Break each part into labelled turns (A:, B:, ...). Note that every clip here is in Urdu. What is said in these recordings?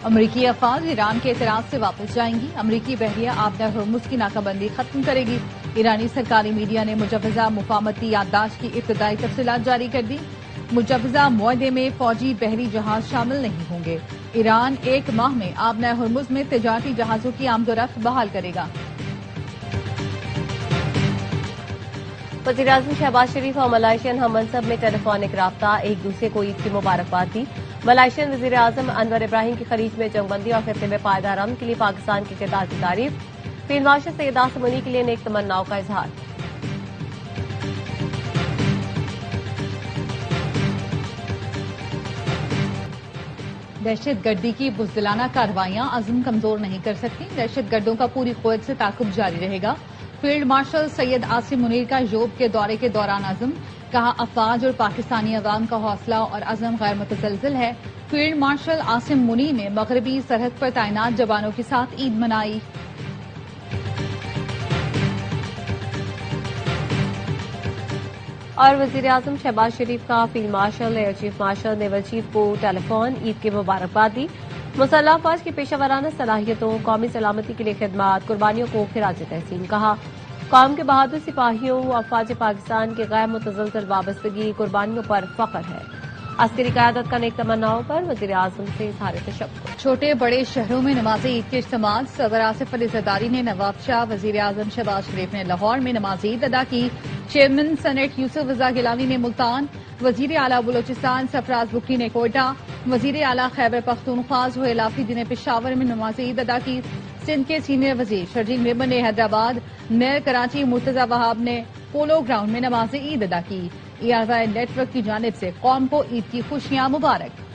A: امریکی افواج ایران کے اعتراض سے واپس جائیں گی۔ امریکی بحریہ آبِ ہرمز کی ناکہ بندی ختم کرے گی۔ ایرانی سرکاری میڈیا نے مجوزہ مفاہمتی یادداشت کی ابتدائی تفصیلات جاری کر دی۔ مجوزہ معاہدے میں فوجی بحری جہاز شامل نہیں ہوں گے۔ ایران 1 ماہ میں آبِ ہرمز میں تجارتی جہازوں کی آمد و رفت بحال کرے گا۔
B: وزیراعظم شہباز شریف اور ملائیشین ہم منصب میں ٹیلی فونک رابطہ، ایک دوسرے کو عید کی مبارکباد دی۔ ملائیشین وزیر اعظم انور ابراہیم کی خلیج میں جنگ بندی اور خطے میں پائیدار امن کے لیے پاکستان کی کردار کی تعریف۔ فیلڈ مارشل سید عاصم منی کے لیے نیک تمناؤں کا اظہار۔
A: دہشت گردی کی بزدلانہ کارروائیاں عزم کمزور نہیں کر سکتی۔ دہشت گردوں کا پوری قوت سے تعاقب جاری رہے گا۔ فیلڈ مارشل سید عاصم منیر کا یوب کے دورے کے دوران عزم، کہا افواج اور پاکستانی عوام کا حوصلہ اور عزم غیر متزلزل ہے۔ فیلڈ مارشل عاصم منی نے مغربی سرحد پر تعینات جوانوں کے ساتھ عید منائی۔
B: اور وزیر اعظم شہباز شریف کا field marshal air chief marshal naval chief کو ٹیلی فون عید کی مبارکباد دی۔ مسلح افواج کی پیشہ ورانہ صلاحیتوں، قومی سلامتی کے لیے خدمات، قربانیوں کو خراج تحسین کہا۔ قوم کے بہادر سپاہیوں، افواج پاکستان کی غیر متزلزل وابستگی، قربانیوں پر فخر ہے۔ عسکری قیادت کا نیک تمناؤں پر وزیر اعظم سے اظہار تشکر۔
A: چھوٹے بڑے شہروں میں نماز عید کے اجتماعات، صدر آصف علی زرداری نے نواب شاہ، وزیر اعظم شہباز شریف نے لاہور میں نماز عید ادا کی۔ چیئرمین سینیٹ یوسف رضا گیلانی نے ملتان، وزیر اعلیٰ بلوچستان سرفراز بگٹی نے کوئٹہ، وزیر اعلیٰ خیبر پختونخوا سہیل آفریدی نے پشاور میں نماز عید ادا کی۔ سندھ کے سینئر وزیر شرجیل میمن نے حیدرآباد، میئر کراچی مرتضی وہاب نے پولو گراؤنڈ میں نماز عید ادا کی۔ ERY نیٹ ورک کی جانب سے قوم کو عید کی خوشیاں مبارک۔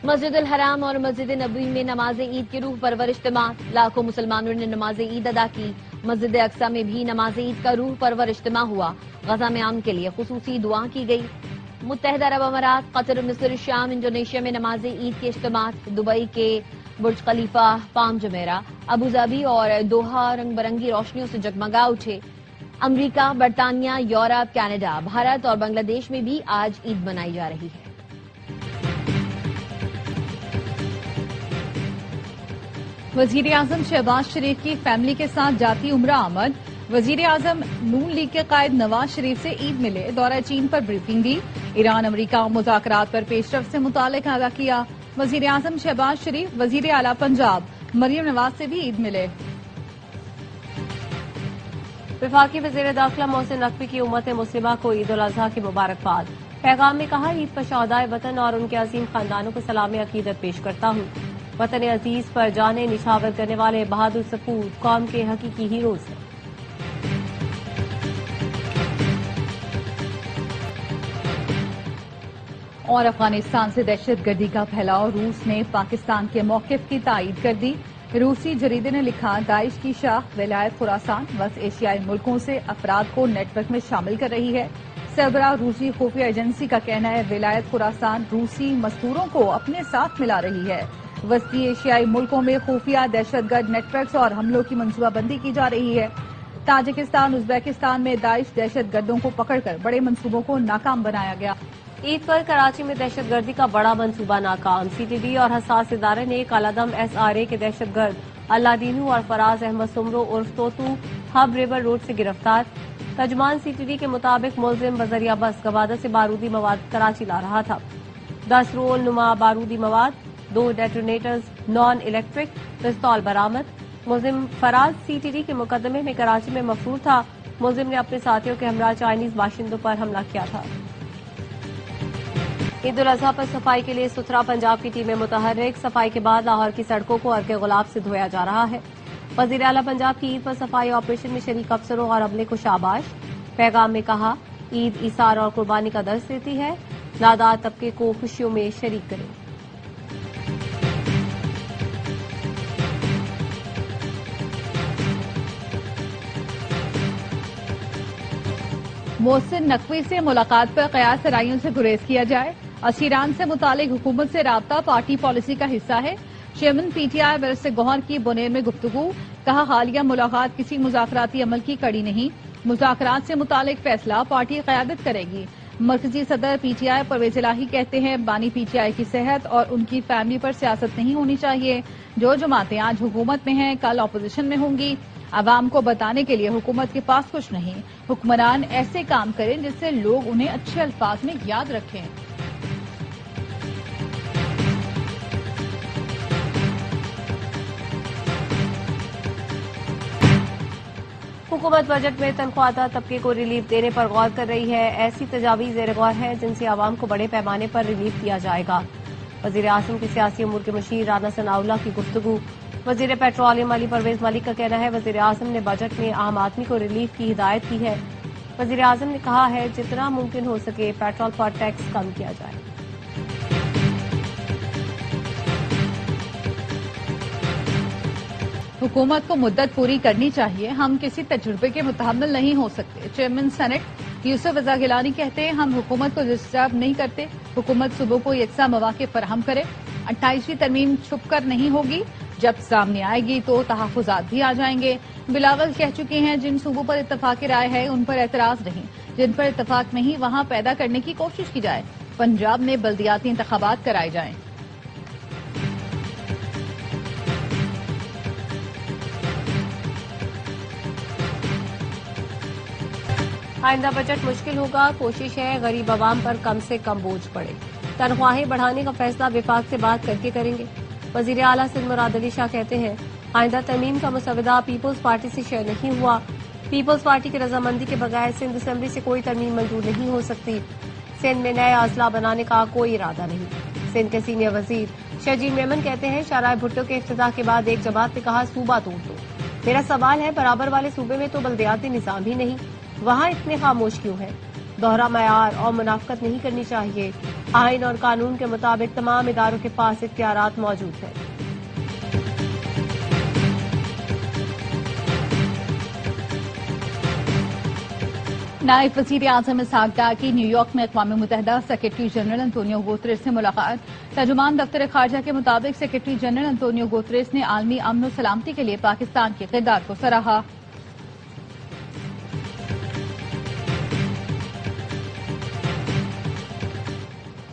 B: مسجد الحرام اور مسجد نبوی میں نماز عید کی روح پرور اجتماع، لاکھوں مسلمانوں نے نماز عید ادا کی۔ مسجد اقصی میں بھی نماز عید کا روح پرور اجتماع ہوا۔ غزہ میں امن کے لیے خصوصی دعا کی گئی۔ متحدہ عرب امارات، قطر، مصر، شام، انڈونیشیا میں نماز عید کے اجتماعات، دبئی کے برج خلیفہ، پام جمیرہ، ابوظہبی اور دوحہ رنگ برنگی روشنیوں سے جگمگا اٹھے۔ امریکہ، برطانیہ، یورپ، کینیڈا، بھارت اور بنگلہ دیش میں بھی آج عید منائی جا رہی ہے۔
A: وزیر اعظم شہباز شریف کی فیملی کے ساتھ جاتی عمرہ آمد، وزیر اعظم نون لیگ کے قائد نواز شریف سے عید ملے، دورہ چین پر بریفنگ دی۔ ایران امریکہ مذاکرات پر پیش رفت سے متعلق اعادہ کیا۔ وزیر اعظم شہباز شریف وزیر اعلیٰ پنجاب مریم نواز سے بھی عید ملے۔
B: وفاقی وزیر داخلہ محسن نقوی کی امت مسلمہ کو عید الاضحیٰ کی مبارکباد۔ پیغام میں کہا، عید پر شہدائے وطن اور ان کے عظیم خاندانوں کو سلام عقیدت پیش کرتا ہوں۔ وطن عزیز پر جانیں نچھاور کرنے والے بہادر سپوت قوم کے حقیقی ہیروز ہیں۔
A: اور افغانستان سے دہشت گردی کا پھیلاؤ، روس نے پاکستان کے موقف کی تائید کر دی۔ روسی جریدے نے لکھا، داعش کی شاخ ولایت خراسان وسط ایشیائی ملکوں سے افراد کو نیٹ ورک میں شامل کر رہی ہے۔ سربراہ روسی خفیہ ایجنسی کا کہنا ہے، ولایت خراسان روسی مستوروں کو اپنے ساتھ ملا رہی ہے۔ وسطی ایشیائی ملکوں میں خفیہ دہشت گرد نیٹ ورکس اور حملوں کی منصوبہ بندی کی جا رہی ہے۔ تاجکستان، ازبیکستان میں داعش دہشت گردوں کو پکڑ کر بڑے منصوبوں کو ناکام بنایا گیا۔
B: عید پر کراچی میں دہشت گردی کا بڑا منصوبہ ناکام، CTD اور حساس ادارے نے کالعدم SRA کے دہشت گرد اللہ دینو اور فراز احمد سمرو عرف توتو ہب ریور روڈ سے گرفتار۔ ترجمان CTD کے مطابق ملزم بذریعہ بس گوادر سے بارودی مواد کراچی لا رہا تھا۔ 10 رول نما بارودی مواد، 2 ڈیٹونیٹرز نان الیکٹرک، پستول برآمد۔ ملزم فراز CTD کے مقدمے میں کراچی میں مفرور تھا۔ ملزم نے اپنے ساتھیوں کے ہمراہ چائنیز باشندوں پر حملہ کیا تھا۔ عید الاضحیٰ پر صفائی کے لیے ستھرا پنجاب کی ٹیمیں متحرک، صفائی کے بعد لاہور کی سڑکوں کو ارق گلاب سے دھویا جا رہا ہے۔ وزیر اعلیٰ پنجاب کی عید پر صفائی آپریشن میں شریک افسروں اور عملے کو شاباش۔ پیغام میں کہا، عید ایثار اور قربانی کا درس دیتی ہے، نادار طبقے کو خوشیوں میں شریک کریں۔
A: محسن نقوی سے ملاقات پر قیاس سرائیوں سے گریز کیا جائے، اسیران سے متعلق حکومت سے رابطہ پارٹی پالیسی کا حصہ ہے۔ چیئرمین پی ٹی آئی برسر گوہر کی بونیر میں گفتگو، کہا حالیہ ملاقات کسی مذاکراتی عمل کی کڑی نہیں، مذاکرات سے متعلق فیصلہ پارٹی قیادت کرے گی۔ مرکزی صدر پی ٹی آئی پرویز الہی کہتے ہیں بانی پی ٹی آئی کی صحت اور ان کی فیملی پر سیاست نہیں ہونی چاہیے۔ جو جماعتیں آج حکومت میں ہیں کل اپوزیشن میں ہوں گی، عوام کو بتانے کے لیے حکومت کے پاس کچھ نہیں۔ حکمران ایسے کام کریں جس سے لوگ انہیں اچھے الفاظ میں یاد رکھیں۔
B: حکومت بجٹ میں تنخواہ طبقے کو ریلیف دینے پر غور کر رہی ہے، ایسی تجاویز زیر غور ہیں جن سے عوام کو بڑے پیمانے پر ریلیف دیا جائے گا۔ وزیر اعظم کے سیاسی امور کے مشیر رانا ثناء اللہ کی گفتگو۔ وزیر پیٹرولیم علی پرویز ملک کا کہنا ہے وزیر اعظم نے بجٹ میں عام آدمی کو ریلیف کی ہدایت کی ہے۔ وزیر اعظم نے کہا ہے جتنا ممکن ہو سکے پیٹرول پر ٹیکس کم کیا جائے۔
A: حکومت کو مدت پوری کرنی چاہیے، ہم کسی تجربے کے متحمل نہیں ہو سکتے۔ چیئرمین سینٹ یوسف رضا گیلانی کہتے ہیں ہم حکومت کو ڈسٹرب نہیں کرتے، حکومت صوبوں کو یکساں مواقع فراہم کرے۔ 28ویں ترمیم چھپ کر نہیں ہوگی، جب سامنے آئے گی تو تحفظات بھی آ جائیں گے۔ بلاول کہہ چکے ہیں جن صوبوں پر اتفاق رائے ہے ان پر اعتراض نہیں، جن پر اتفاق نہیں وہاں پیدا کرنے کی کوشش کی جائے۔ پنجاب میں بلدیاتی انتخابات کرائے جائیں۔
B: آئندہ بجٹ مشکل ہوگا، کوشش ہے غریب عوام پر کم سے کم بوجھ پڑے۔ تنخواہیں بڑھانے کا فیصلہ وفاق سے بات کر کے کریں گے۔ وزیر اعلیٰ سندھ مراد علی شاہ کہتے ہیں آئندہ ترمیم کا مسودہ پیپلز پارٹی سے شیئر نہیں ہوا، پیپلز پارٹی کی رضامندی کے بغیر سندھ اسمبلی سے کوئی ترمیم منظور نہیں ہو سکتی۔ سندھ میں نئے اضلاع بنانے کا کوئی ارادہ نہیں۔ سندھ کے سینئر وزیر شہجیر میمن کہتے ہیں شاہراہ بھٹو کے افتتاح کے بعد ایک جماعت نے کہا صوبہ توڑ دو۔ میرا سوال ہے برابر والے صوبے میں تو بلدیاتی نظام ہی نہیں، وہاں اتنے خاموش کیوں ہیں؟ دوہرا معیار اور منافقت نہیں کرنی چاہیے۔ آئین اور قانون کے مطابق تمام اداروں کے پاس اختیارات موجود ہیں۔
A: نائب وزیر اعظم اسحاق ڈار کی نیو یارک میں اقوام متحدہ سیکرٹری جنرل انطونیو گوتریس سے ملاقات۔ ترجمان دفتر خارجہ کے مطابق سیکرٹری جنرل انطونیو گوتریس نے عالمی امن و سلامتی کے لیے پاکستان کے کردار کو سراہا۔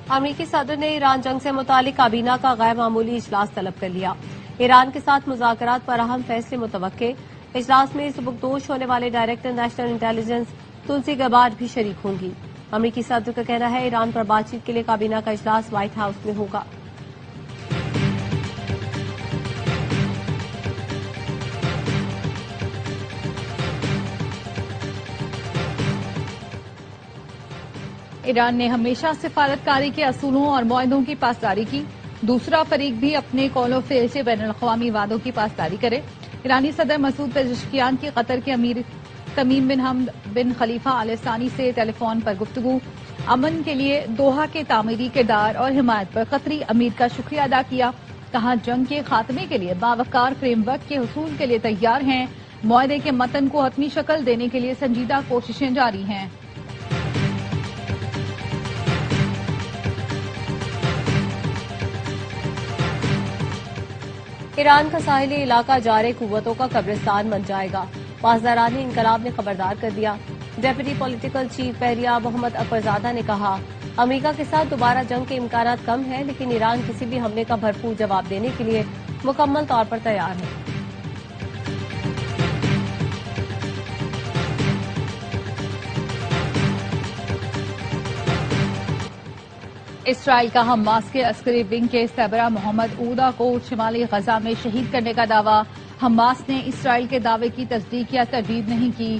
B: امریکی صدر نے ایران جنگ سے متعلق کابینہ کا غیر معمولی اجلاس طلب کر لیا۔ ایران کے ساتھ مذاکرات پر اہم فیصلے متوقع۔ اجلاس میں سبکدوش ہونے والے ڈائریکٹر نیشنل انٹیلیجنس تلسی گبارڈ بھی شریک ہوں گی۔ امریکی صدر کا کہنا ہے ایران پر بات چیت کے لیے کابینہ کا اجلاس وائٹ ہاؤس میں ہوگا۔
A: ایران نے ہمیشہ سفارتکاری کے اصولوں اور معاہدوں کی پاسداری کی، دوسرا فریق بھی اپنے قول و فعل سے بین الاقوامی وعدوں کی پاسداری کرے۔ ایرانی صدر مسعود پزشکیان کی قطر کے امیر تمیم بن حمد بن خلیفہ آل ثانی سے ٹیلی فون پر گفتگو۔ امن کے لیے دوحہ کے تعمیری کردار اور حمایت پر قطری امیر کا شکریہ ادا کیا، کہا جنگ کے خاتمے کے لیے باوقار فریم ورک کے حصول کے لیے تیار ہیں، معاہدے کے متن کو حتمی شکل دینے کے لیے سنجیدہ کوششیں جاری ہیں۔
B: ایران کا ساحلی علاقہ جارے قوتوں کا قبرستان بن جائے گا، پاسداران انقلاب نے خبردار کر دیا۔ ڈیپٹی پولیٹیکل چیف بحریہ محمد اکبرزادہ نے کہا امریکہ کے ساتھ دوبارہ جنگ کے امکانات کم ہیں، لیکن ایران کسی بھی حملے کا بھرپور جواب دینے کے لیے مکمل طور پر تیار ہے۔
A: اسرائیل کا حماس کے عسکری ونگ کے سربراہ محمد اودا کو شمالی غزہ میں شہید کرنے کا دعویٰ۔ حماس نے اسرائیل کے دعوے کی تصدیق یا تردید نہیں کی۔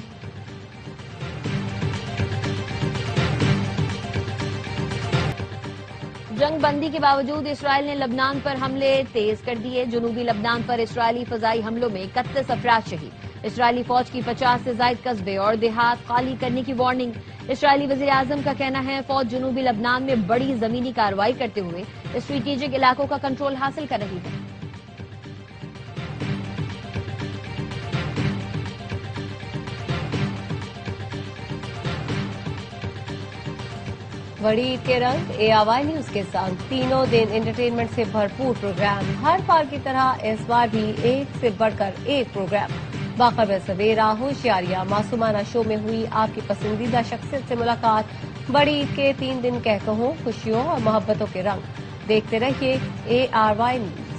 C: جنگ بندی کے باوجود اسرائیل نے لبنان پر حملے تیز کر دیے۔ جنوبی لبنان پر اسرائیلی فضائی حملوں میں 31 افراد شہید۔ اسرائیلی فوج کی 50 سے زائد قصبے اور دیہات خالی کرنے کی وارننگ۔ اسرائیلی وزیر اعظم کا کہنا ہے فوج جنوبی لبنان میں بڑی زمینی کارروائی کرتے ہوئے اسٹریٹجک علاقوں کا کنٹرول حاصل کر رہی ہے۔
B: بڑی عید کے رنگ ARY نیوز کے ساتھ تینوں دن انٹرٹینمنٹ سے بھرپور پروگرام. ہر بار کی طرح اس بار بھی ایک سے بڑھ کر ایک پروگرام. باخبر سویرا ہوشیاریاں معصومانہ شو میں ہوئی آپ کی پسندیدہ شخصیت سے ملاقات. بڑی عید کے 3 دن کہکہوں خوشیوں اور محبتوں کے رنگ. دیکھتے رہیے ARY نیوز.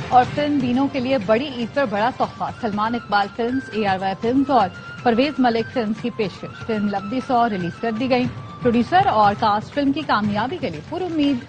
A: اور فلم بینوں کے لیے بڑی عید پر بڑا تحفہ. Salman Iqbal films, ARY films اور پرویز ملک فلمز کی پیشکش. فلم لفظی 100 ریلیز کر دی گئی. پروڈیوسر اور کاسٹ فلم کی کامیابی کے لیے پر امید